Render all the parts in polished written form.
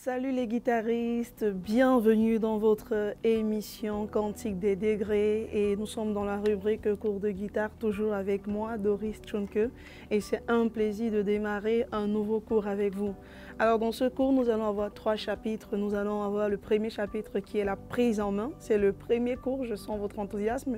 Salut les guitaristes, bienvenue dans votre émission Cantique des degrés et nous sommes dans la rubrique cours de guitare, toujours avec moi Doris Tchonke, et c'est un plaisir de démarrer un nouveau cours avec vous. Alors dans ce cours nous allons avoir 3 chapitres. Nous allons avoir le premier chapitre qui est la prise en main. C'est le premier cours, je sens votre enthousiasme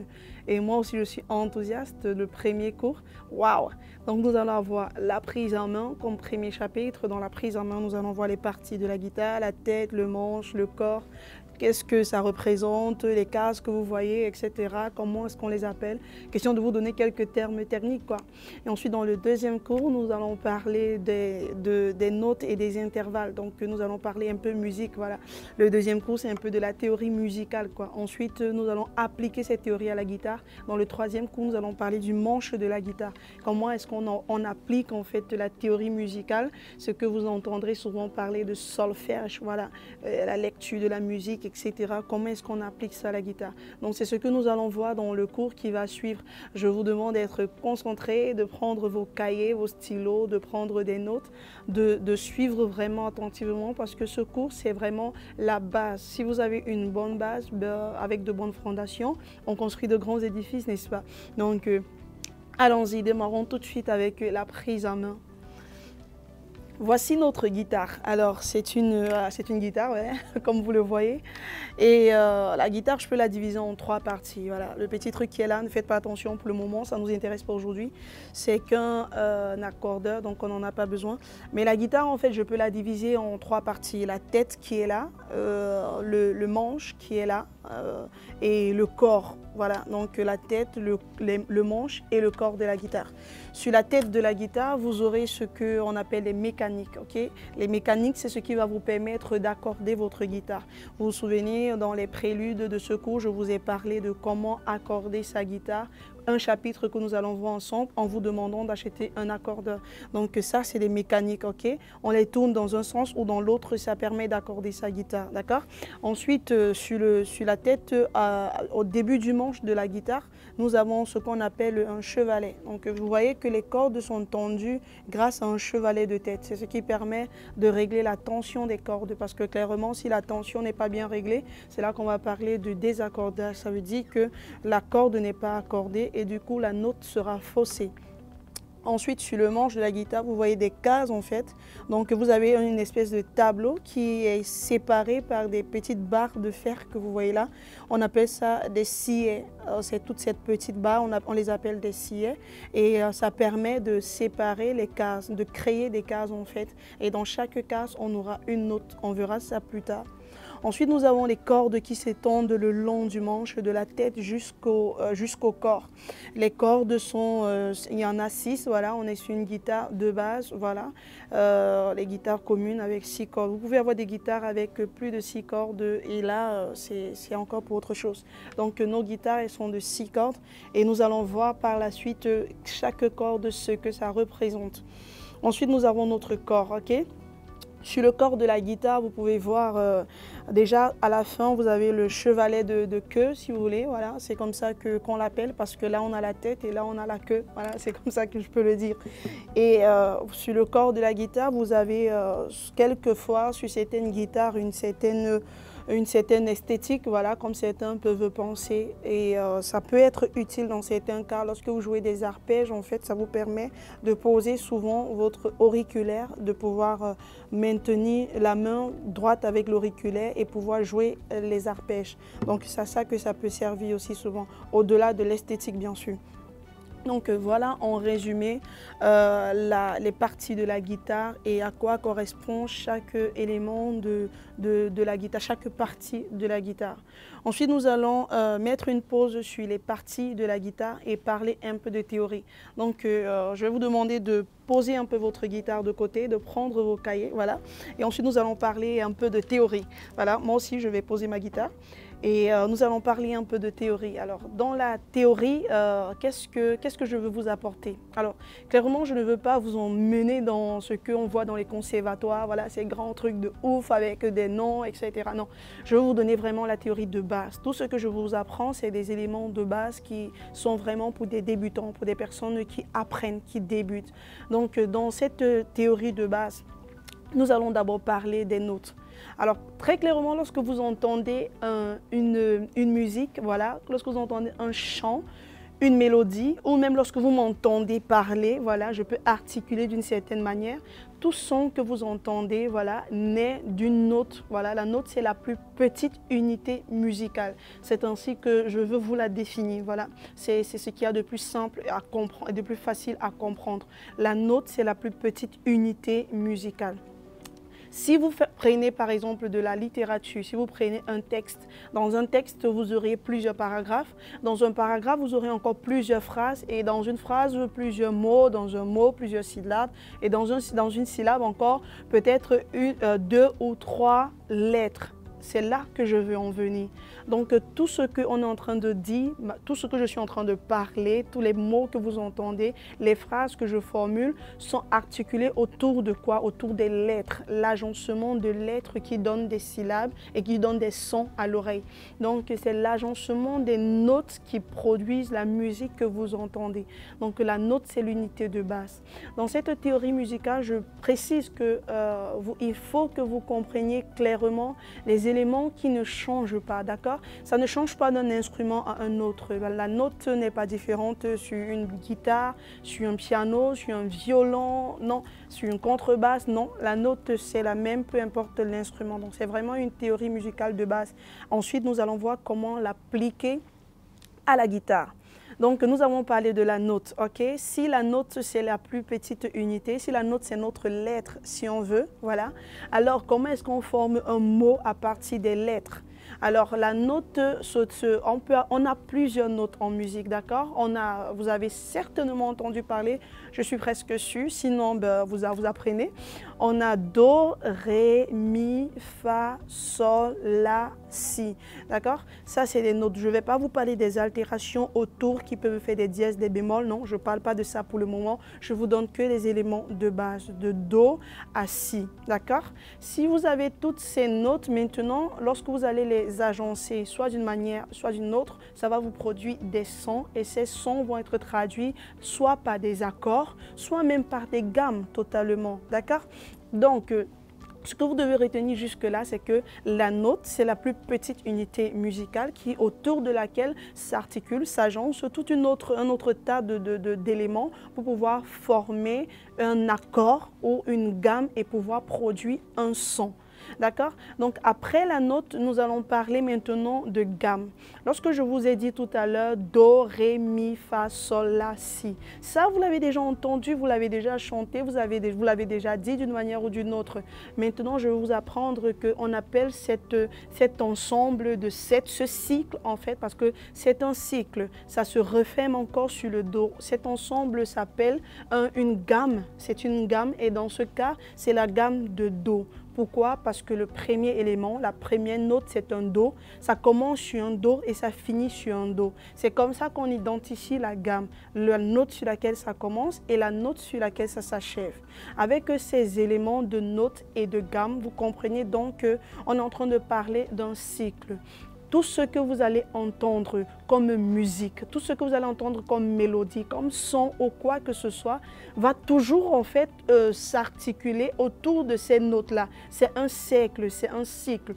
et moi aussi je suis enthousiaste. Le premier cours, waouh! Donc nous allons avoir la prise en main comme premier chapitre. Dans la prise en main nous allons voir les parties de la guitare, la tête, le manche, le corps. Qu'est-ce que ça représente, les cases que vous voyez, etc. Comment est-ce qu'on les appelle? Question de vous donner quelques termes techniques, quoi. Et ensuite, dans le deuxième cours, nous allons parler des notes et des intervalles. Donc, nous allons parler un peu musique, voilà. Le deuxième cours, c'est un peu de la théorie musicale, quoi. Ensuite, nous allons appliquer cette théorie à la guitare. Dans le troisième cours, nous allons parler du manche de la guitare. Comment est-ce qu'on applique, en fait, la théorie musicale, ce que vous entendrez souvent parler de solfège, voilà, la lecture de la musique, etc. Comment est-ce qu'on applique ça à la guitare? Donc c'est ce que nous allons voir dans le cours qui va suivre. Je vous demande d'être concentré, de prendre vos cahiers, vos stylos, de prendre des notes, de suivre vraiment attentivement parce que ce cours c'est vraiment la base. Si vous avez une bonne base, avec de bonnes fondations, on construit de grands édifices, n'est-ce pas? Donc allons-y, démarrons tout de suite avec la prise en main. Voici notre guitare. Alors, c'est une guitare, ouais, comme vous le voyez. Et la guitare, je peux la diviser en 3 parties. Voilà. Le petit truc qui est là, ne faites pas attention pour le moment, ça ne nous intéresse pas aujourd'hui. C'est qu'un accordeur, donc on n'en a pas besoin. Mais la guitare, en fait, je peux la diviser en 3 parties. La tête qui est là, le manche qui est là et le corps. Voilà, donc la tête, le manche et le corps de la guitare. Sur la tête de la guitare, vous aurez ce qu'on appelle les mécaniques. Okay? Les mécaniques, c'est ce qui va vous permettre d'accorder votre guitare. Vous vous souvenez, dans les préludes de ce cours, je vous ai parlé de comment accorder sa guitare. Un chapitre que nous allons voir ensemble en vous demandant d'acheter un accordeur. Donc ça, c'est des mécaniques, ok? On les tourne dans un sens ou dans l'autre, ça permet d'accorder sa guitare, d'accord? Ensuite, sur la tête, au début du manche de la guitare, nous avons ce qu'on appelle un chevalet. Donc vous voyez que les cordes sont tendues grâce à un chevalet de tête. C'est ce qui permet de régler la tension des cordes parce que clairement, si la tension n'est pas bien réglée, c'est là qu'on va parler de désaccordage. Ça veut dire que la corde n'est pas accordée et du coup la note sera faussée. Ensuite, sur le manche de la guitare, vous voyez des cases en fait. Donc vous avez une espèce de tableau qui est séparé par des petites barres de fer que vous voyez là. On appelle ça des sillets. C'est toute cette petite barre, on les appelle des sillets. Et ça permet de séparer les cases, de créer des cases en fait. Et dans chaque case, on aura une note. On verra ça plus tard. Ensuite, nous avons les cordes qui s'étendent le long du manche, de la tête jusqu'au corps. Les cordes sont, il y en a 6, voilà, on est sur une guitare de base, voilà. Les guitares communes avec 6 cordes. Vous pouvez avoir des guitares avec plus de 6 cordes et là, c'est encore pour autre chose. Donc, nos guitares, elles sont de 6 cordes et nous allons voir par la suite chaque corde, ce que ça représente. Ensuite, nous avons notre corps, ok? Sur le corps de la guitare, vous pouvez voir déjà à la fin, vous avez le chevalet de queue, si vous voulez. Voilà, c'est comme ça qu'on l'appelle parce que là, on a la tête et là, on a la queue. Voilà, c'est comme ça que je peux le dire. Et sur le corps de la guitare, vous avez quelquefois sur certaines guitares une certaine esthétique, voilà, comme certains peuvent penser. Et ça peut être utile dans certains cas. Lorsque vous jouez des arpèges, en fait, ça vous permet de poser souvent votre auriculaire, de pouvoir maintenir la main droite avec l'auriculaire et pouvoir jouer les arpèges. Donc c'est ça que ça peut servir aussi souvent, au-delà de l'esthétique bien sûr. Donc voilà en résumé les parties de la guitare et à quoi correspond chaque élément de la guitare, chaque partie de la guitare. Ensuite nous allons mettre une pause sur les parties de la guitare et parler un peu de théorie. Donc je vais vous demander de poser un peu votre guitare de côté, de prendre vos cahiers, voilà. Et ensuite nous allons parler un peu de théorie. Voilà, moi aussi je vais poser ma guitare. Et nous allons parler un peu de théorie. Alors, dans la théorie, qu'est-ce que je veux vous apporter? Alors, clairement, je ne veux pas vous emmener dans ce qu'on voit dans les conservatoires, voilà, ces grands trucs de ouf avec des noms, etc. Non, je veux vous donner vraiment la théorie de base. Tout ce que je vous apprends, c'est des éléments de base qui sont vraiment pour des débutants, pour des personnes qui apprennent, qui débutent. Donc, dans cette théorie de base, nous allons d'abord parler des notes. Alors, très clairement, lorsque vous entendez une musique, voilà, lorsque vous entendez un chant, une mélodie, ou même lorsque vous m'entendez parler, voilà, je peux articuler d'une certaine manière. Tout son que vous entendez, voilà, naît d'une note. Voilà, la note, c'est la plus petite unité musicale. C'est ainsi que je veux vous la définir. Voilà, c'est ce qu'il y a de plus simple à comprendre et de plus facile à comprendre. La note, c'est la plus petite unité musicale. Si vous prenez par exemple de la littérature, si vous prenez un texte, dans un texte vous aurez plusieurs paragraphes, dans un paragraphe vous aurez encore plusieurs phrases et dans une phrase plusieurs mots, dans un mot plusieurs syllabes et dans une syllabe encore peut-être deux ou trois lettres. C'est là que je veux en venir. Donc tout ce qu'on est en train de dire, tout ce que je suis en train de parler, tous les mots que vous entendez, les phrases que je formule sont articulées autour de quoi? Autour des lettres, l'agencement de lettres qui donnent des syllabes et qui donnent des sons à l'oreille. Donc c'est l'agencement des notes qui produisent la musique que vous entendez. Donc la note, c'est l'unité de base. Dans cette théorie musicale, je précise que il faut que vous compreniez clairement les éléments qui ne changent pas, d'accord? Ça ne change pas d'un instrument à un autre. La note n'est pas différente sur une guitare, sur un piano, sur un violon, non, sur une contrebasse, non. La note, c'est la même, peu importe l'instrument. Donc, c'est vraiment une théorie musicale de base. Ensuite, nous allons voir comment l'appliquer à la guitare. Donc, nous avons parlé de la note, ok? Si la note, c'est la plus petite unité, si la note, c'est notre lettre, si on veut, voilà. Alors, comment est-ce qu'on forme un mot à partir des lettres? Alors, la note, on a plusieurs notes en musique, d'accord? Vous avez certainement entendu parler, je suis presque sûre, sinon vous apprenez. On a Do, Ré, Mi, Fa, Sol, La, Si, d'accord? Ça, c'est des notes. Je ne vais pas vous parler des altérations autour qui peuvent faire des dièses, des bémols, non, je ne parle pas de ça pour le moment. Je vous donne que les éléments de base, de Do à Si, d'accord? Si vous avez toutes ces notes maintenant, lorsque vous allez les agencer, soit d'une manière, soit d'une autre, ça va vous produire des sons et ces sons vont être traduits soit par des accords, soit même par des gammes totalement, d'accord? Donc, ce que vous devez retenir jusque-là, c'est que la note, c'est la plus petite unité musicale autour de laquelle s'articule, s'agence un autre tas d'éléments pour pouvoir former un accord ou une gamme et pouvoir produire un son. D'accord? Donc, après la note, nous allons parler maintenant de gamme. Lorsque je vous ai dit tout à l'heure, Do, Ré, Mi, Fa, Sol, La, Si. Ça, vous l'avez déjà entendu, vous l'avez déjà chanté, vous l'avez déjà dit d'une manière ou d'une autre. Maintenant, je vais vous apprendre qu'on appelle cet ensemble de ce cycle, en fait, parce que c'est un cycle. Ça se referme encore sur le Do. Cet ensemble s'appelle une gamme. C'est une gamme et dans ce cas, c'est la gamme de Do. Pourquoi? Parce que le premier élément, la première note, c'est un Do. Ça commence sur un Do et ça finit sur un Do. C'est comme ça qu'on identifie la gamme, la note sur laquelle ça commence et la note sur laquelle ça s'achève. Avec ces éléments de note et de gamme, vous comprenez donc qu'on est en train de parler d'un cycle. Tout ce que vous allez entendre comme musique, tout ce que vous allez entendre comme mélodie, comme son ou quoi que ce soit, va toujours en fait s'articuler autour de ces notes-là. C'est un cercle, c'est un cycle.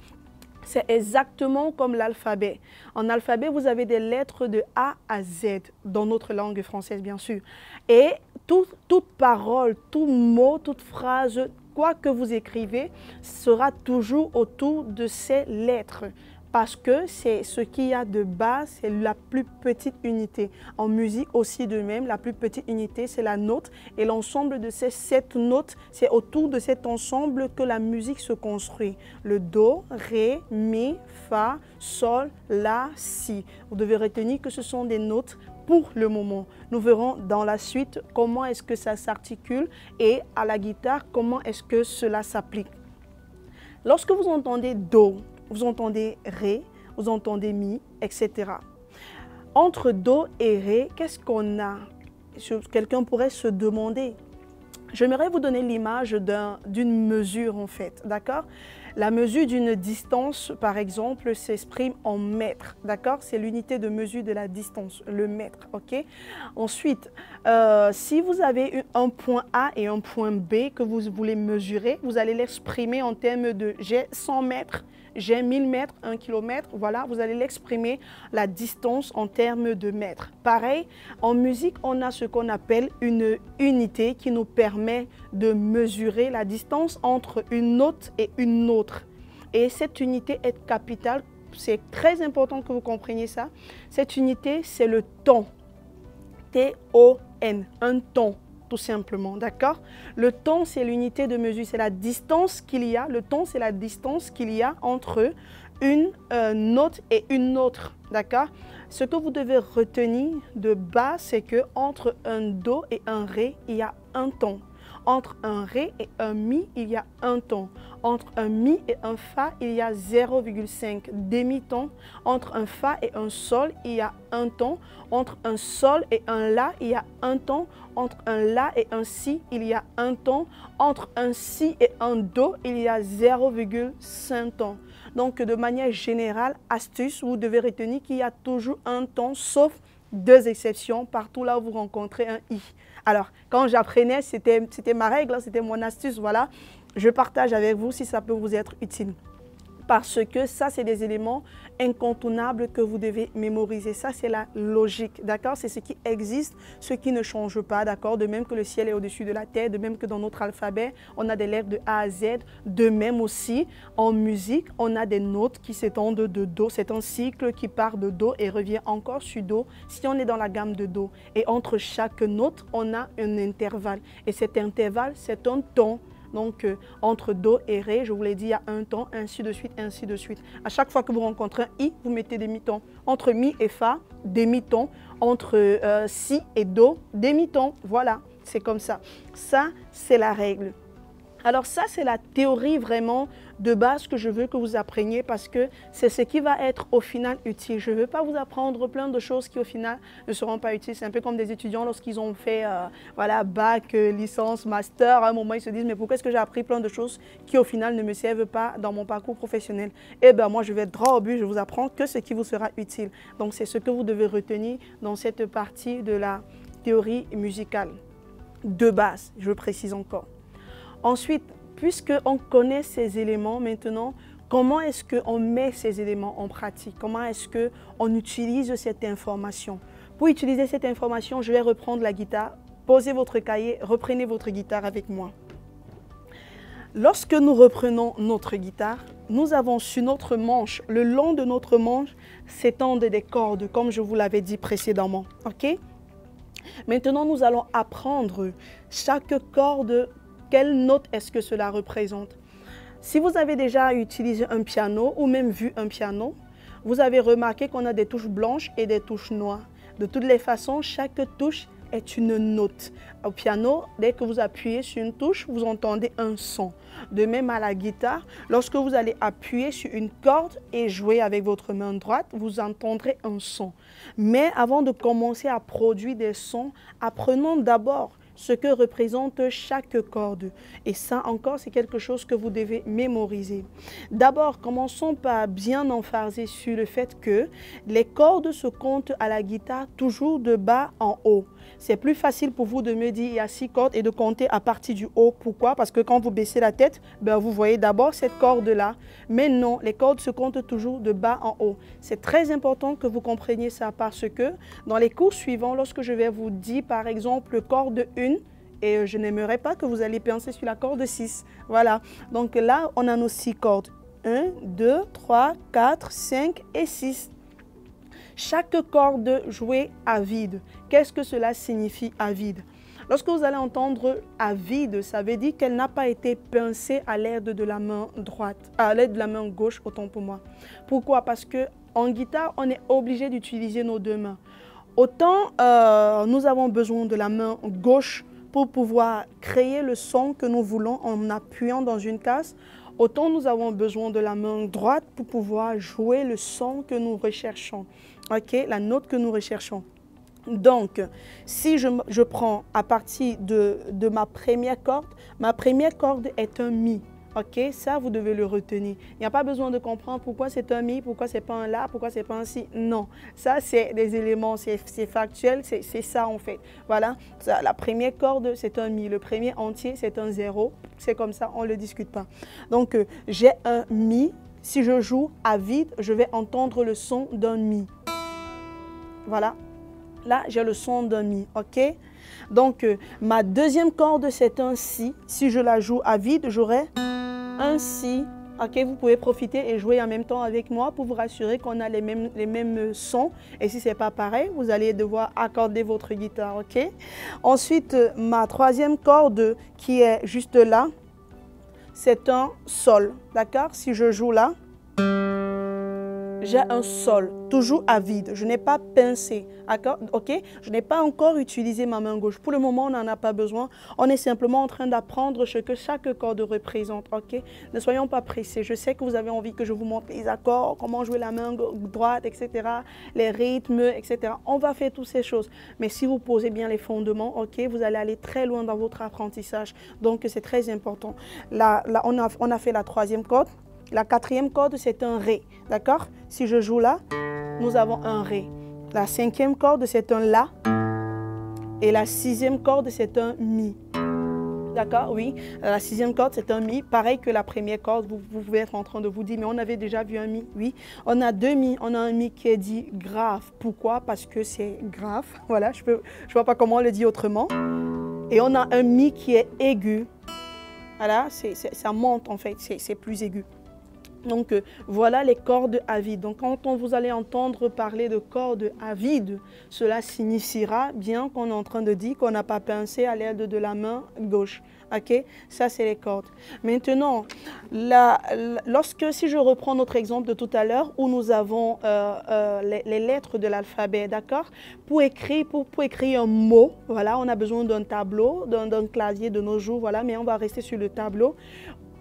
C'est exactement comme l'alphabet. En alphabet, vous avez des lettres de A à Z, dans notre langue française bien sûr. Et toute parole, tout mot, toute phrase, quoi que vous écrivez, sera toujours autour de ces lettres. Parce que c'est ce qu'il y a de base, c'est la plus petite unité. En musique aussi de même, la plus petite unité, c'est la note. Et l'ensemble de ces 7 notes, c'est autour de cet ensemble que la musique se construit. Le Do, Ré, Mi, Fa, Sol, La, Si. Vous devez retenir que ce sont des notes pour le moment. Nous verrons dans la suite comment est-ce que ça s'articule et à la guitare, comment est-ce que cela s'applique. Lorsque vous entendez Do, vous entendez Ré, vous entendez Mi, etc. Entre Do et Ré, qu'est-ce qu'on a? Quelqu'un pourrait se demander. J'aimerais vous donner l'image d'une mesure en fait, d'accord? La mesure d'une distance, par exemple, s'exprime en mètres, d'accord? C'est l'unité de mesure de la distance, le mètre, ok? Ensuite, si vous avez un point A et un point B que vous voulez mesurer, vous allez l'exprimer en termes de j'ai 100 mètres, j'ai 1000 mètres, 1 kilomètre, voilà, vous allez l'exprimer la distance en termes de mètres. Pareil, en musique, on a ce qu'on appelle une unité qui nous permet de mesurer la distance entre une note et une autre. Et cette unité est capitale, c'est très important que vous compreniez ça. Cette unité, c'est le ton, T-O-N, un ton. Tout simplement, d'accord? Le temps, c'est l'unité de mesure, c'est la distance qu'il y a. Le temps, c'est la distance qu'il y a entre une note et une autre, d'accord? Ce que vous devez retenir de base, c'est que entre un do et un ré, il y a un ton. Entre un ré et un mi, il y a un ton. Entre un mi et un fa, il y a 0,5 demi-ton. Entre un fa et un sol, il y a un ton. Entre un sol et un la, il y a un ton. Entre un la et un si, il y a un ton. Entre un si et un do, il y a 0,5 ton. Donc, de manière générale, astuce, vous devez retenir qu'il y a toujours un ton, sauf deux exceptions, partout là où vous rencontrez un i. Alors, quand j'apprenais, c'était ma règle, c'était mon astuce, voilà. Je partage avec vous si ça peut vous être utile. Parce que ça, c'est des éléments incontournables que vous devez mémoriser. Ça, c'est la logique, d'accord? C'est ce qui existe, ce qui ne change pas, d'accord? De même que le ciel est au-dessus de la terre, de même que dans notre alphabet, on a des lettres de A à Z. De même aussi, en musique, on a des notes qui s'étendent de Do. C'est un cycle qui part de Do et revient encore sur Do si on est dans la gamme de Do. Et entre chaque note, on a un intervalle. Et cet intervalle, c'est un ton. Donc, entre Do et Ré, je vous l'ai dit, il y a un ton, ainsi de suite, ainsi de suite. À chaque fois que vous rencontrez un I, vous mettez demi-ton. Entre Mi et Fa, demi-ton. Entre Si et Do, demi-ton. Voilà, c'est comme ça. Ça, c'est la règle. Alors ça, c'est la théorie vraiment de base que je veux que vous appreniez parce que c'est ce qui va être au final utile. Je ne veux pas vous apprendre plein de choses qui au final ne seront pas utiles. C'est un peu comme des étudiants lorsqu'ils ont fait voilà, bac, licence, master. À un moment, ils se disent mais pourquoi est-ce que j'ai appris plein de choses qui au final ne me servent pas dans mon parcours professionnel? Eh bien moi, je vais être droit au but, je vous apprends que ce qui vous sera utile. Donc c'est ce que vous devez retenir dans cette partie de la théorie musicale de base, je précise encore. Ensuite, puisqu'on connaît ces éléments maintenant, comment est-ce qu'on met ces éléments en pratique? Comment est-ce qu'on utilise cette information? Pour utiliser cette information, je vais reprendre la guitare. Posez votre cahier, reprenez votre guitare avec moi. Lorsque nous reprenons notre guitare, nous avons sur notre manche, le long de notre manche, s'étendent des cordes, comme je vous l'avais dit précédemment. Ok? Maintenant, nous allons apprendre chaque corde. Quelle note est-ce que cela représente? Si vous avez déjà utilisé un piano ou même vu un piano, vous avez remarqué qu'on a des touches blanches et des touches noires. De toutes les façons, chaque touche est une note. Au piano, dès que vous appuyez sur une touche, vous entendez un son. De même à la guitare, lorsque vous allez appuyer sur une corde et jouer avec votre main droite, vous entendrez un son. Mais avant de commencer à produire des sons, apprenons d'abord ce que représente chaque corde. Et ça encore, c'est quelque chose que vous devez mémoriser. D'abord, commençons par bien emphaser sur le fait que les cordes se comptent à la guitare toujours de bas en haut. C'est plus facile pour vous de me dire il y a 6 cordes et de compter à partir du haut. Pourquoi? Parce que quand vous baissez la tête, ben vous voyez d'abord cette corde-là. Mais non, les cordes se comptent toujours de bas en haut. C'est très important que vous compreniez ça parce que dans les cours suivants, lorsque je vais vous dire par exemple corde 1, et je n'aimerais pas que vous alliez penser sur la corde 6. Voilà. Donc là, on a nos 6 cordes. 1, 2, 3, 4, 5 et 6. Chaque corde jouée à vide. Qu'est-ce que cela signifie à vide? Lorsque vous allez entendre à vide, ça veut dire qu'elle n'a pas été pincée à l'aide de la main droite, à l'aide de la main gauche, autant pour moi. Pourquoi? Parce qu'en guitare, on est obligé d'utiliser nos deux mains. Autant nous avons besoin de la main gauche pour pouvoir créer le son que nous voulons en appuyant dans une case, autant nous avons besoin de la main droite pour pouvoir jouer le son que nous recherchons, ok, la note que nous recherchons. Donc, si je prends à partir de ma première corde est un Mi. Ok, ça vous devez le retenir. Il n'y a pas besoin de comprendre pourquoi c'est un Mi, pourquoi c'est pas un La, pourquoi c'est pas un Si. Non, ça c'est des éléments, c'est factuel, c'est ça en fait. Voilà, ça, la première corde c'est un Mi, le premier entier c'est un 0. C'est comme ça, on ne le discute pas. Donc j'ai un Mi, si je joue à vide, je vais entendre le son d'un Mi. Voilà, là j'ai le son d'un Mi, ok. Donc ma deuxième corde c'est un Si. Si je la joue à vide, j'aurai un Si. Ok, vous pouvez profiter et jouer en même temps avec moi pour vous rassurer qu'on a les mêmes sons. Et si ce n'est pas pareil, vous allez devoir accorder votre guitare. Ok. Ensuite, ma troisième corde qui est juste là, c'est un Sol. D'accord. Si je joue là, j'ai un Sol, toujours à vide. Je n'ai pas pincé, ok? Je n'ai pas encore utilisé ma main gauche. Pour le moment, on n'en a pas besoin. On est simplement en train d'apprendre ce que chaque corde représente, ok? Ne soyons pas pressés. Je sais que vous avez envie que je vous montre les accords, comment jouer la main droite, etc., les rythmes, etc. On va faire toutes ces choses. Mais si vous posez bien les fondements, ok, vous allez aller très loin dans votre apprentissage. Donc, c'est très important. Là, on a fait la troisième corde. La quatrième corde, c'est un Ré, d'accord? Si je joue là, nous avons un Ré. La cinquième corde, c'est un La. Et la sixième corde, c'est un Mi. D'accord? Oui. La sixième corde, c'est un Mi. Pareil que la première corde, vous pouvez être en train de vous dire, mais on avait déjà vu un Mi. Oui. On a deux Mi. On a un Mi qui est dit grave. Pourquoi? Parce que c'est grave. Voilà, je ne vois pas comment on le dit autrement. Et on a un Mi qui est aigu. Voilà, ça monte en fait, c'est plus aigu. Donc, voilà les cordes à vide. Donc, quand vous allez entendre parler de cordes à vide, cela signifiera bien qu'on est en train de dire qu'on n'a pas pincé à l'aide de la main gauche. Ok, ça, c'est les cordes. Maintenant, si je reprends notre exemple de tout à l'heure, où nous avons les lettres de l'alphabet, d'accord? Pour écrire un mot, voilà, on a besoin d'un tableau, d'un clavier de nos jours, voilà, mais on va rester sur le tableau,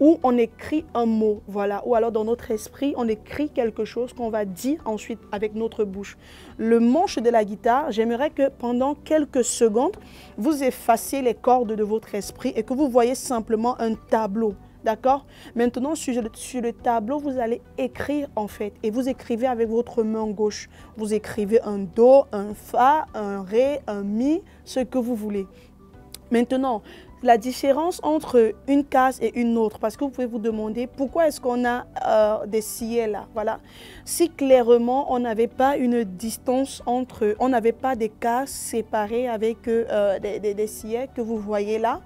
où on écrit un mot, voilà, ou alors dans notre esprit, on écrit quelque chose qu'on va dire ensuite avec notre bouche. Le manche de la guitare, j'aimerais que pendant quelques secondes, vous effaciez les cordes de votre esprit et que vous voyez simplement un tableau, d'accord? Maintenant, sur le tableau, vous allez écrire en fait, et vous écrivez avec votre main gauche. Vous écrivez un Do, un Fa, un Ré, un Mi, ce que vous voulez. Maintenant, la différence entre une case et une autre, parce que vous pouvez vous demander pourquoi est-ce qu'on a des sillets là, voilà. Si clairement on n'avait pas une distance entre, on n'avait pas des cases séparées avec des sillets que vous voyez là,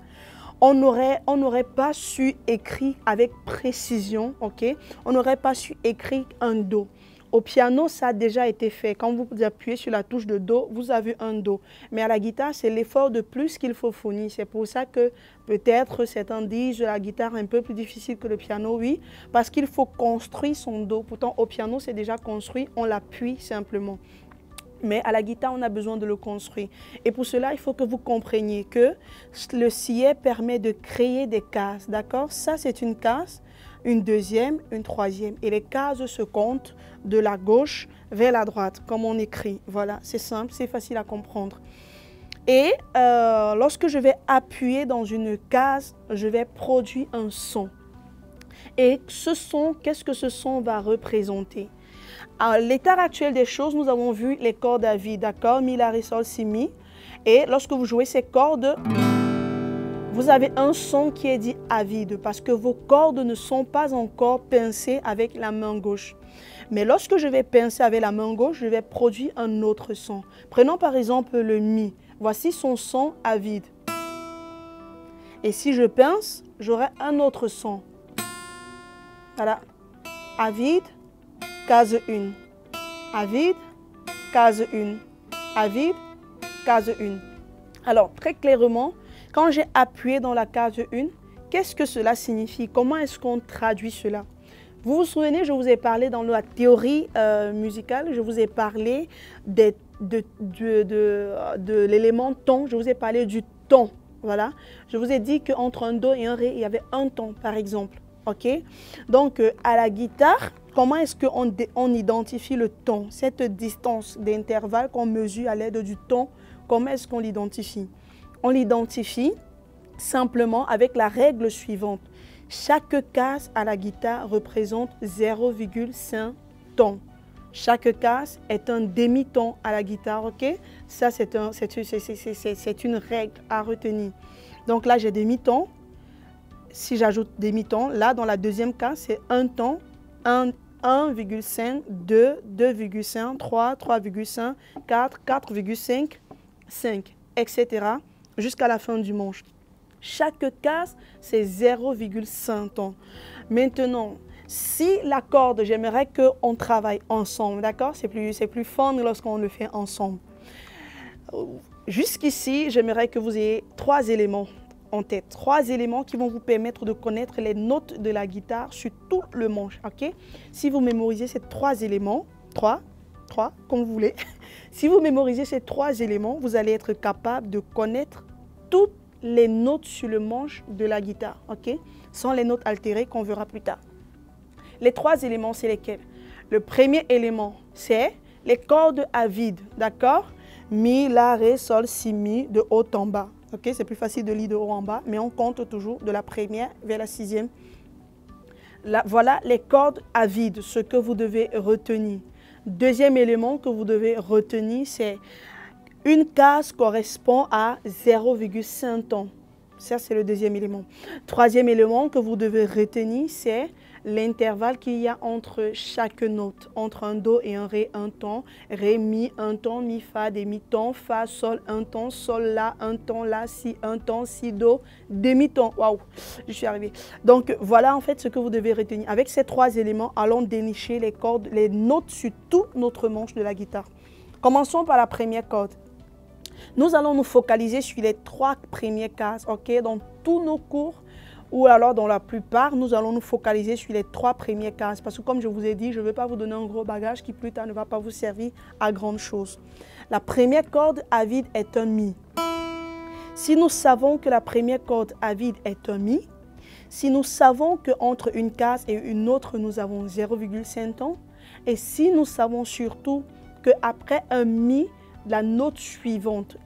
on n'aurait pas su écrire avec précision, ok? On n'aurait pas su écrire un Do. Au piano, ça a déjà été fait. Quand vous appuyez sur la touche de Do, vous avez un Do. Mais à la guitare, c'est l'effort de plus qu'il faut fournir. C'est pour ça que peut-être certains disent la guitare est un peu plus difficile que le piano, oui, parce qu'il faut construire son Do. Pourtant, au piano, c'est déjà construit, on l'appuie simplement. Mais à la guitare, on a besoin de le construire. Et pour cela, il faut que vous compreniez que le sillet permet de créer des cases, d'accord? Ça, c'est une case, une deuxième, une troisième. Et les cases se comptent de la gauche vers la droite, comme on écrit. Voilà, c'est simple, c'est facile à comprendre. Et lorsque je vais appuyer dans une case, je vais produire un son. Et ce son, qu'est-ce que ce son va représenter? À l'état actuel des choses, nous avons vu les cordes à vide, d'accord? Mi, La, Ré, Sol, Si, Mi. Et lorsque vous jouez ces cordes, vous avez un son qui est dit à vide parce que vos cordes ne sont pas encore pincées avec la main gauche. Mais lorsque je vais pincer avec la main gauche, je vais produire un autre son. Prenons par exemple le Mi. Voici son son à vide. Et si je pince, j'aurai un autre son. Voilà. À vide, case 1. À vide, case 1. À vide, case 1. Alors, très clairement, quand j'ai appuyé dans la case 1, qu'est-ce que cela signifie? Comment est-ce qu'on traduit cela? Vous vous souvenez, je vous ai parlé dans la théorie musicale, je vous ai parlé de l'élément ton, je vous ai parlé du ton. Voilà. Je vous ai dit qu'entre un Do et un Ré, il y avait un ton, par exemple. OK? Donc, à la guitare, comment est-ce qu'on identifie le ton? Cette distance d'intervalle qu'on mesure à l'aide du ton, comment est-ce qu'on l'identifie? On l'identifie simplement avec la règle suivante. Chaque case à la guitare représente 0,5 tons. Chaque case est un demi-ton à la guitare, ok? Ça, c'est une règle à retenir. Donc là, j'ai demi-ton. Si j'ajoute demi-ton, là, dans la deuxième case, c'est un ton, 1,5, 2, 2,5, 3, 3,5, 4, 4,5, 5, etc. jusqu'à la fin du manche. Chaque case, c'est 0,5 tons. Maintenant, si la corde, j'aimerais qu'on travaille ensemble, d'accord? C'est plus fun lorsqu'on le fait ensemble. Jusqu'ici, j'aimerais que vous ayez 3 éléments en tête. 3 éléments qui vont vous permettre de connaître les notes de la guitare sur tout le manche, ok? Si vous mémorisez ces 3 éléments, 3, comme vous voulez, si vous mémorisez ces 3 éléments, vous allez être capable de connaître toutes les notes sur le manche de la guitare, ok? Sans les notes altérées qu'on verra plus tard. Les 3 éléments, c'est lesquels? Le premier élément, c'est les cordes à vide, d'accord? Mi, la, ré, sol, si, mi, de haut en bas. Ok, c'est plus facile de lire de haut en bas, mais on compte toujours de la première vers la 6e. Là, voilà les cordes à vide, ce que vous devez retenir. Deuxième élément que vous devez retenir, c'est une case correspond à 0,5 tons. Ça, c'est le deuxième élément. Troisième élément que vous devez retenir, c'est l'intervalle qu'il y a entre chaque note. Entre un do et un ré, un ton. Ré, mi, un ton, mi, fa, demi-ton. Fa, sol, un ton. Sol, la, un ton. La, si, un ton. Si, do, demi-ton. Waouh, je suis arrivée. Donc, voilà en fait ce que vous devez retenir. Avec ces 3 éléments, allons dénicher les cordes, les notes sur tout notre manche de la guitare. Commençons par la première corde. Nous allons nous focaliser sur les 3 premières cases, ok? Dans tous nos cours, ou alors dans la plupart, nous allons nous focaliser sur les 3 premières cases. Parce que comme je vous ai dit, je ne veux pas vous donner un gros bagage qui plus tard ne va pas vous servir à grande chose. La première corde à vide est un mi. Si nous savons que la première corde à vide est un mi, si nous savons qu'entre une case et une autre, nous avons 0,5 tons, et si nous savons surtout qu'après un mi, la note suivante,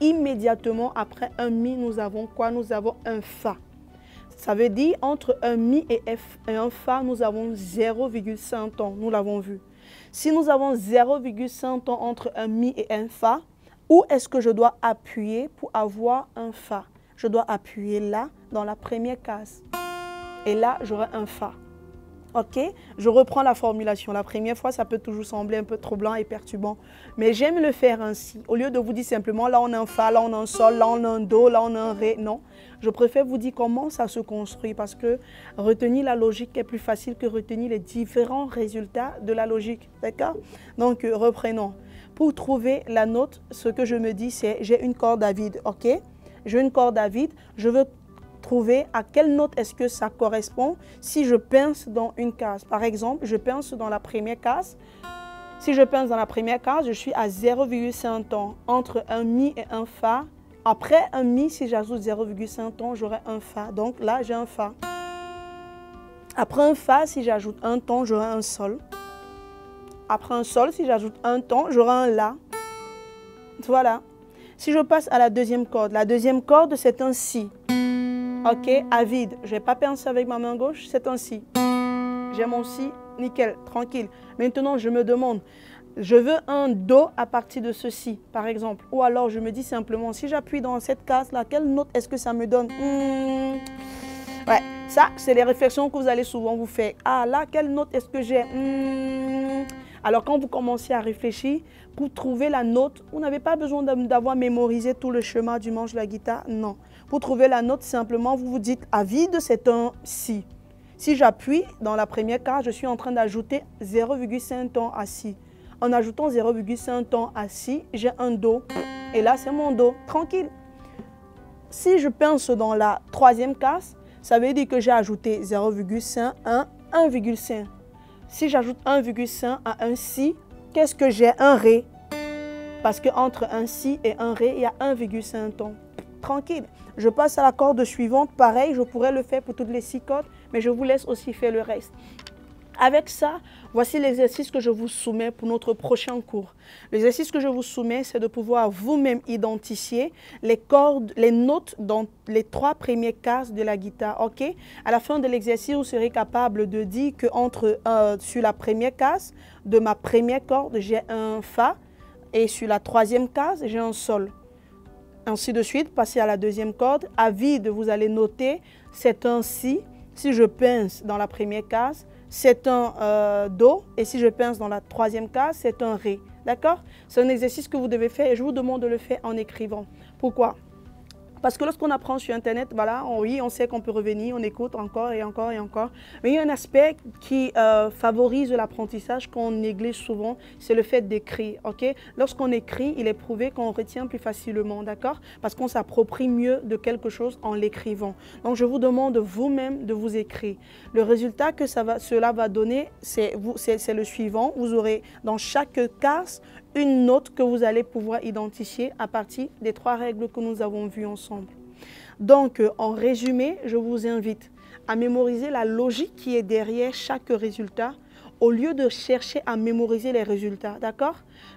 immédiatement après un mi, nous avons quoi? Nous avons un fa. Ça veut dire entre un mi et un fa, nous avons 0,5 tons. Nous l'avons vu. Si nous avons 0,5 tons entre un mi et un fa, où est-ce que je dois appuyer pour avoir un fa? Je dois appuyer là, dans la première case. Et là, j'aurai un fa. Ok, je reprends la formulation. La première fois, ça peut toujours sembler un peu troublant et perturbant. Mais j'aime le faire ainsi. Au lieu de vous dire simplement, là on a un fa, là on a un sol, là on a un do, là on a un ré. Non, je préfère vous dire comment ça se construit. Parce que retenir la logique est plus facile que retenir les différents résultats de la logique. D'accord? Donc, reprenons. Pour trouver la note, ce que je me dis, c'est j'ai une corde à vide. Ok? J'ai une corde à vide. Je veux trouver à quelle note est-ce que ça correspond si je pince dans une case. Par exemple, je pince dans la première case. Si je pince dans la première case, je suis à 0,5 tons entre un mi et un fa. Après un mi, si j'ajoute 0,5 tons, j'aurai un fa. Donc là, j'ai un fa. Après un fa, si j'ajoute un ton, j'aurai un sol. Après un sol, si j'ajoute un ton, j'aurai un la. Voilà. Si je passe à la deuxième corde c'est un si. Ok, à vide. Je ne vais pas pincer avec ma main gauche, c'est un si. J'ai mon si, nickel, tranquille. Maintenant, je me demande, je veux un do à partir de ce si, par exemple. Ou alors, je me dis simplement, si j'appuie dans cette case-là, quelle note est-ce que ça me donne? Ouais, ça, c'est les réflexions que vous allez souvent vous faire. Ah, là, quelle note est-ce que j'ai? Alors, quand vous commencez à réfléchir, pour trouver la note, vous n'avez pas besoin d'avoir mémorisé tout le chemin du manche de la guitare, non. Pour trouver la note, simplement, vous vous dites à vide, c'est un si. Si j'appuie dans la première case, je suis en train d'ajouter 0,5 tons à si. En ajoutant 0,5 tons à si, j'ai un do. Et là, c'est mon do, tranquille. Si je pince dans la troisième case, ça veut dire que j'ai ajouté 0,5, 1, 1,5. Si j'ajoute 1,5 à un si, qu'est-ce que j'ai? Un ré. Parce qu'entre un si et un ré, il y a 1,5 tons. Tranquille. Je passe à la corde suivante. Pareil, je pourrais le faire pour toutes les 6 cordes, mais je vous laisse aussi faire le reste. Avec ça, voici l'exercice que je vous soumets pour notre prochain cours. L'exercice que je vous soumets, c'est de pouvoir vous-même identifier les cordes, les notes dans les 3 premières cases de la guitare. Ok? À la fin de l'exercice, vous serez capable de dire que sur la première case de ma première corde, j'ai un Fa et sur la 3e case, j'ai un Sol. Ainsi de suite, passez à la 2e corde. À vide, vous allez noter, c'est un Si. Si je pince dans la première case, c'est un Do, et si je pince dans la 3e case, c'est un Ré. D'accord? C'est un exercice que vous devez faire et je vous demande de le faire en écrivant. Pourquoi? Parce que lorsqu'on apprend sur Internet, voilà, oui, on sait qu'on peut revenir, on écoute encore et encore et encore. Mais il y a un aspect qui favorise l'apprentissage qu'on néglige souvent, c'est le fait d'écrire. Okay? Lorsqu'on écrit, il est prouvé qu'on retient plus facilement, d'accord? Parce qu'on s'approprie mieux de quelque chose en l'écrivant. Donc, je vous demande vous-même de vous écrire. Le résultat que cela va donner, c'est le suivant. Vous aurez dans chaque case une note que vous allez pouvoir identifier à partir des 3 règles que nous avons vues ensemble. Donc, en résumé, je vous invite à mémoriser la logique qui est derrière chaque résultat au lieu de chercher à mémoriser les résultats, d'accord?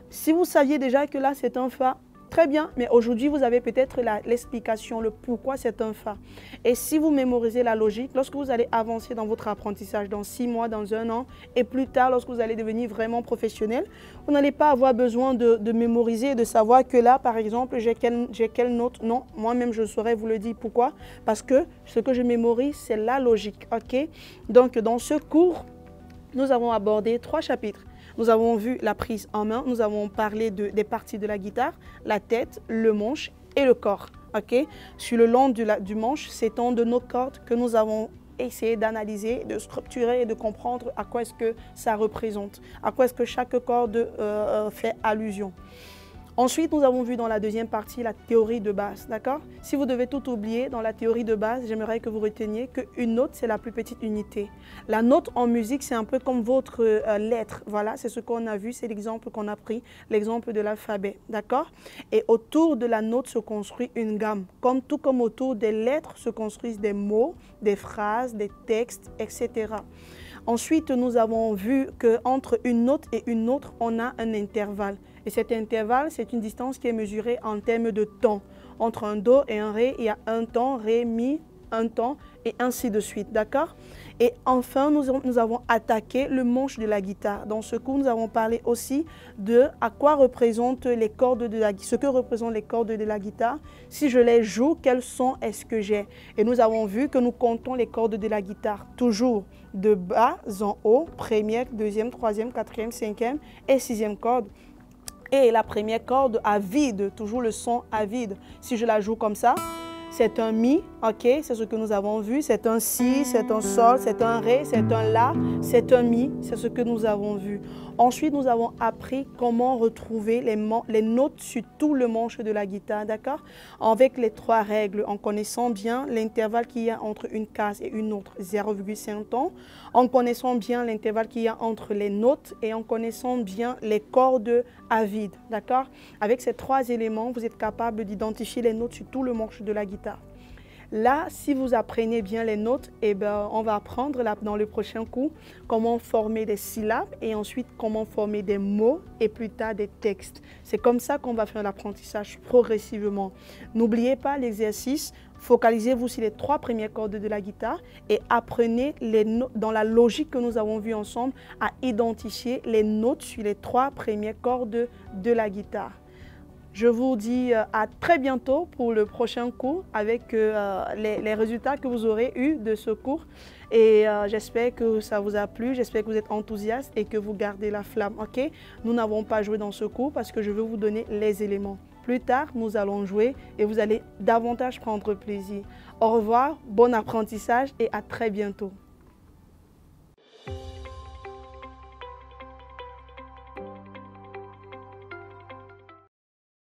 Si vous saviez déjà que là, c'est un Fa, très bien, mais aujourd'hui, vous avez peut-être l'explication, le pourquoi c'est un Fa. Et si vous mémorisez la logique, lorsque vous allez avancer dans votre apprentissage, dans 6 mois, dans 1 an, et plus tard, lorsque vous allez devenir vraiment professionnel, vous n'allez pas avoir besoin de mémoriser et de savoir que là, par exemple, j'ai quelle note. Non, moi-même, je saurais vous le dire. Pourquoi? Parce que ce que je mémorise, c'est la logique. Ok? Donc, dans ce cours, nous avons abordé 3 chapitres. Nous avons vu la prise en main, nous avons parlé des parties de la guitare, la tête, le manche et le corps. Okay? Sur le long du manche, c'est un de nos cordes que nous avons essayé d'analyser, de structurer et de comprendre à quoi est-ce que ça représente, à quoi est-ce que chaque corde fait allusion. Ensuite, nous avons vu dans la 2e partie la théorie de base, d'accord? Si vous devez tout oublier, dans la théorie de base, j'aimerais que vous reteniez qu'une note, c'est la plus petite unité. La note en musique, c'est un peu comme votre lettre, voilà, c'est ce qu'on a vu, c'est l'exemple qu'on a pris, l'exemple de l'alphabet, d'accord? Et autour de la note se construit une gamme, tout comme autour des lettres se construisent des mots, des phrases, des textes, etc. Ensuite, nous avons vu qu'entre une note et une autre, on a un intervalle. Et cet intervalle, c'est une distance qui est mesurée en termes de temps. Entre un Do et un Ré, il y a un temps, Ré, Mi, un temps, et ainsi de suite, d'accord? Et enfin, nous avons attaqué le manche de la guitare. Dans ce cours, nous avons parlé aussi de à quoi représentent les cordes de la guitare, ce que représentent les cordes de la guitare. Si je les joue, quel son est-ce que j'ai? Et nous avons vu que nous comptons les cordes de la guitare, toujours de bas en haut, 1e, 2e, 3e, 4e, 5e et 6e corde. Et la première corde à vide, toujours le son à vide. Si je la joue comme ça, c'est un Mi, ok, c'est ce que nous avons vu, c'est un Si, c'est un Sol, c'est un Ré, c'est un La, c'est un Mi, c'est ce que nous avons vu. Ensuite, nous avons appris comment retrouver les notes sur tout le manche de la guitare, d'accord? Avec les 3 règles, en connaissant bien l'intervalle qu'il y a entre une case et une autre, 0,5 temps, en connaissant bien l'intervalle qu'il y a entre les notes et en connaissant bien les cordes à vide, d'accord? Avec ces 3 éléments, vous êtes capable d'identifier les notes sur tout le manche de la guitare. Là, si vous apprenez bien les notes, eh ben, on va apprendre là, dans le prochain cours comment former des syllabes et ensuite comment former des mots et plus tard des textes. C'est comme ça qu'on va faire l'apprentissage progressivement. N'oubliez pas l'exercice, focalisez-vous sur les 3 premières cordes de la guitare et apprenez dans la logique que nous avons vue ensemble à identifier les notes sur les 3 premières cordes de la guitare. Je vous dis à très bientôt pour le prochain cours avec les résultats que vous aurez eus de ce cours. Et j'espère que ça vous a plu, j'espère que vous êtes enthousiaste et que vous gardez la flamme. Ok? Nous n'avons pas joué dans ce cours parce que je veux vous donner les éléments. Plus tard, nous allons jouer et vous allez davantage prendre plaisir. Au revoir, bon apprentissage et à très bientôt.